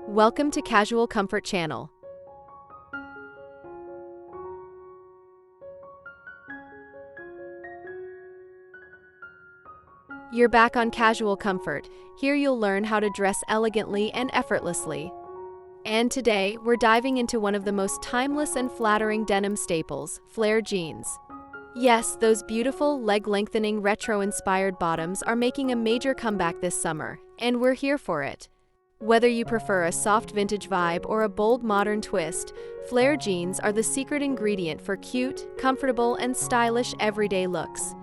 Welcome to Casual Comfort Channel. You're back on Casual Comfort. Here you'll learn how to dress elegantly and effortlessly. And today, we're diving into one of the most timeless and flattering denim staples, flare jeans. Yes, those beautiful, leg-lengthening, retro-inspired bottoms are making a major comeback this summer, and we're here for it. Whether you prefer a soft vintage vibe or a bold modern twist, flare jeans are the secret ingredient for cute, comfortable, and stylish everyday looks.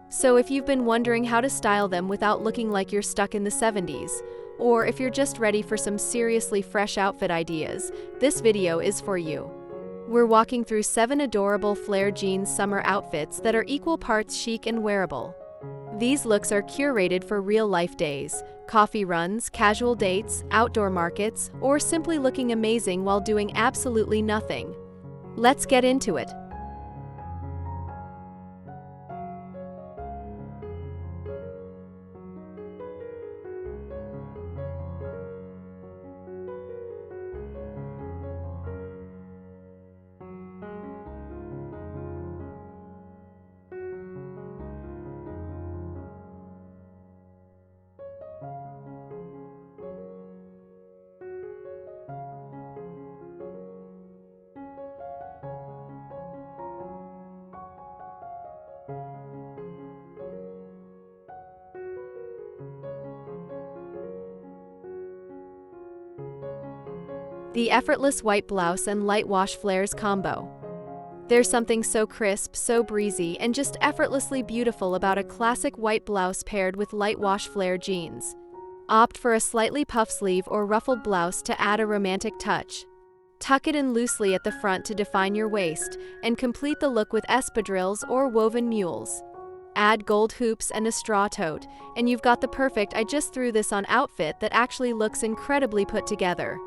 So if you've been wondering how to style them without looking like you're stuck in the 70s, or if you're just ready for some seriously fresh outfit ideas, this video is for you. We're walking through 7 adorable flare jeans summer outfits that are equal parts chic and wearable. These looks are curated for real-life days, coffee runs, casual dates, outdoor markets, or simply looking amazing while doing absolutely nothing. Let's get into it. The effortless white blouse and light wash flares combo. There's something so crisp, so breezy, and just effortlessly beautiful about a classic white blouse paired with light wash flare jeans. Opt for a slightly puff sleeve or ruffled blouse to add a romantic touch. Tuck it in loosely at the front to define your waist, and complete the look with espadrilles or woven mules. Add gold hoops and a straw tote, and you've got the perfect "I just threw this on" outfit that actually looks incredibly put together.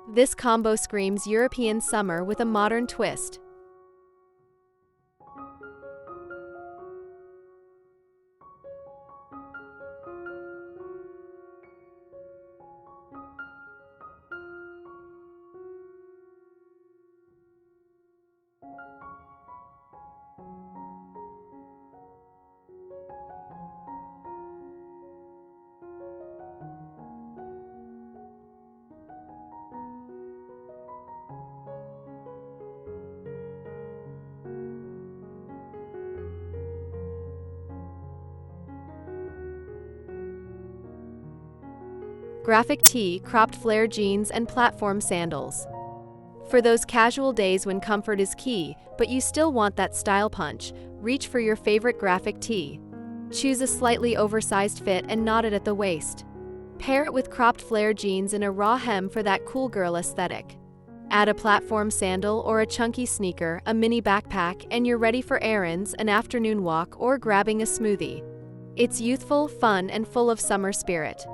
This combo screams European summer with a modern twist. Graphic tee, cropped flare jeans, and platform sandals. For those casual days when comfort is key, but you still want that style punch, reach for your favorite graphic tee. Choose a slightly oversized fit and knot it at the waist. Pair it with cropped flare jeans in a raw hem for that cool girl aesthetic. Add a platform sandal or a chunky sneaker, a mini backpack, and you're ready for errands, an afternoon walk, or grabbing a smoothie. It's youthful, fun, and full of summer spirit.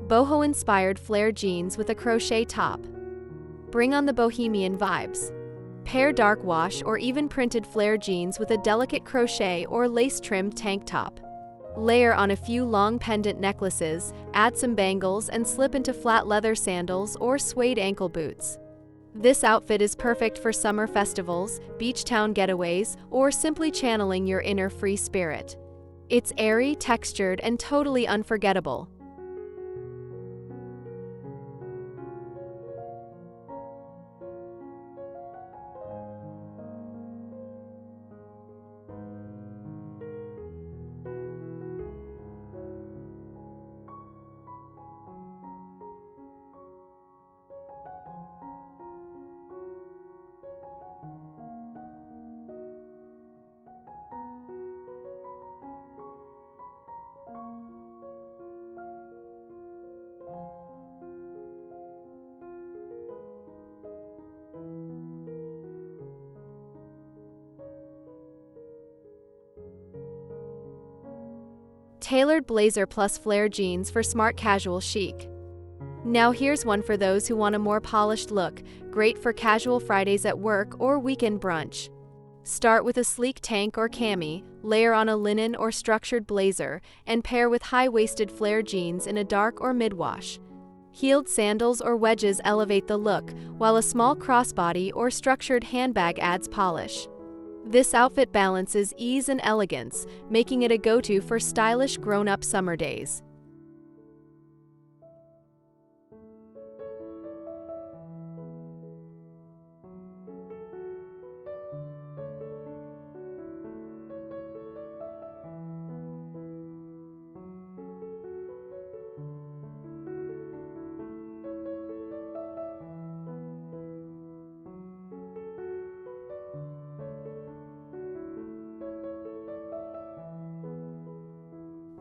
Boho-Inspired flare jeans with a crochet top. Bring on the bohemian vibes. Pair dark wash or even printed flare jeans with a delicate crochet or lace-trimmed tank top. Layer on a few long pendant necklaces, add some bangles, and slip into flat leather sandals or suede ankle boots. This outfit is perfect for summer festivals, beach town getaways, or simply channeling your inner free spirit. It's airy, textured, and totally unforgettable. Tailored blazer plus flare jeans for smart casual chic. Now here's one for those who want a more polished look, great for casual Fridays at work or weekend brunch. Start with a sleek tank or cami, layer on a linen or structured blazer, and pair with high-waisted flare jeans in a dark or mid-wash. Heeled sandals or wedges elevate the look, while a small crossbody or structured handbag adds polish. This outfit balances ease and elegance, making it a go-to for stylish grown-up summer days.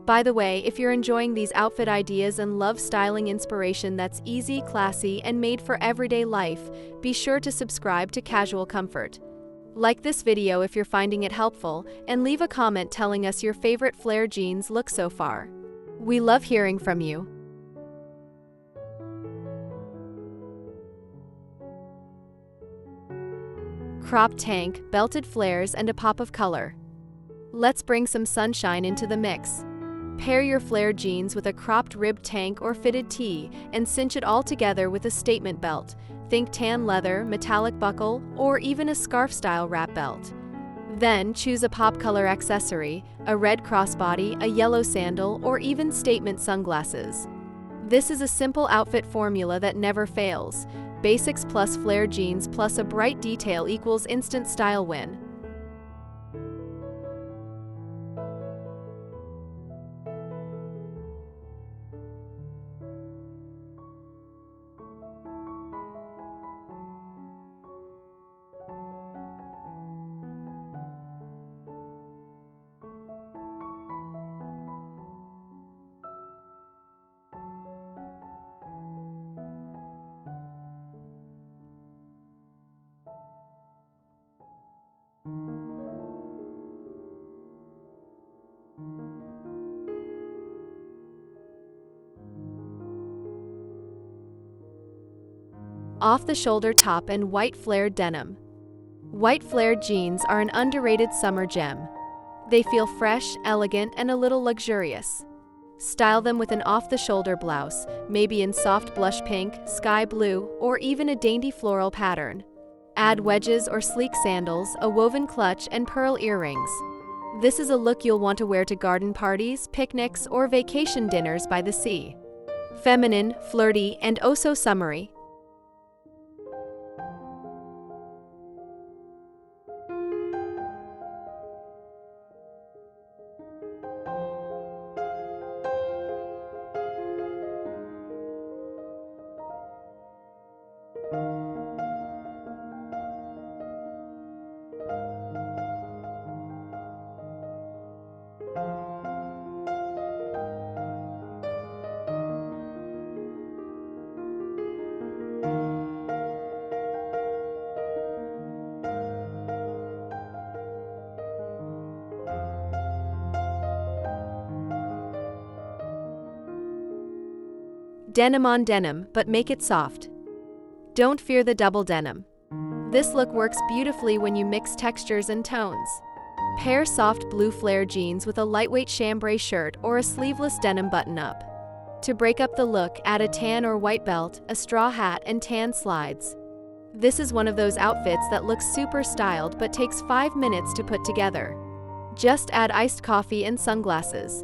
By the way, if you're enjoying these outfit ideas and love styling inspiration that's easy, classy, and made for everyday life, be sure to subscribe to Casual Comfort. Like this video if you're finding it helpful, and leave a comment telling us your favorite flare jeans look so far. We love hearing from you. Crop tank, belted flares, and a pop of color. Let's bring some sunshine into the mix. Pair your flare jeans with a cropped ribbed tank or fitted tee and cinch it all together with a statement belt. Think tan leather, metallic buckle, or even a scarf-style wrap belt. Then choose a pop color accessory, a red crossbody, a yellow sandal, or even statement sunglasses. This is a simple outfit formula that never fails. Basics plus flare jeans plus a bright detail equals instant style win. Off-the-shoulder top and white flared denim. White flared jeans are an underrated summer gem. They feel fresh, elegant, and a little luxurious. Style them with an off-the-shoulder blouse, maybe in soft blush pink, sky blue, or even a dainty floral pattern. Add wedges or sleek sandals, a woven clutch, and pearl earrings. This is a look you'll want to wear to garden parties, picnics, or vacation dinners by the sea. Feminine, flirty, and oh so summery. Denim-on-denim, but make it soft. Don't fear the double denim. This look works beautifully when you mix textures and tones. Pair soft blue flare jeans with a lightweight chambray shirt or a sleeveless denim button-up. To break up the look, add a tan or white belt, a straw hat, and tan slides. This is one of those outfits that looks super styled but takes 5 minutes to put together. Just add iced coffee and sunglasses.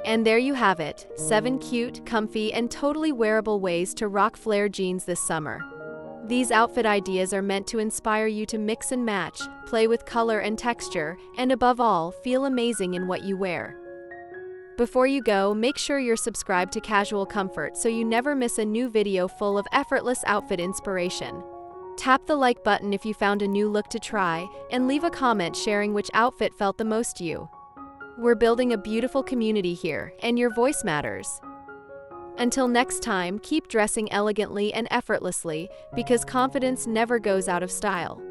And there you have it, 7 cute, comfy, and totally wearable ways to rock flare jeans this summer. These outfit ideas are meant to inspire you to mix and match, play with color and texture, and above all, feel amazing in what you wear. Before you go, make sure you're subscribed to Casual Comfort so you never miss a new video full of effortless outfit inspiration. Tap the like button if you found a new look to try, and leave a comment sharing which outfit felt the most you. We're building a beautiful community here, and your voice matters. Until next time, keep dressing elegantly and effortlessly, because confidence never goes out of style.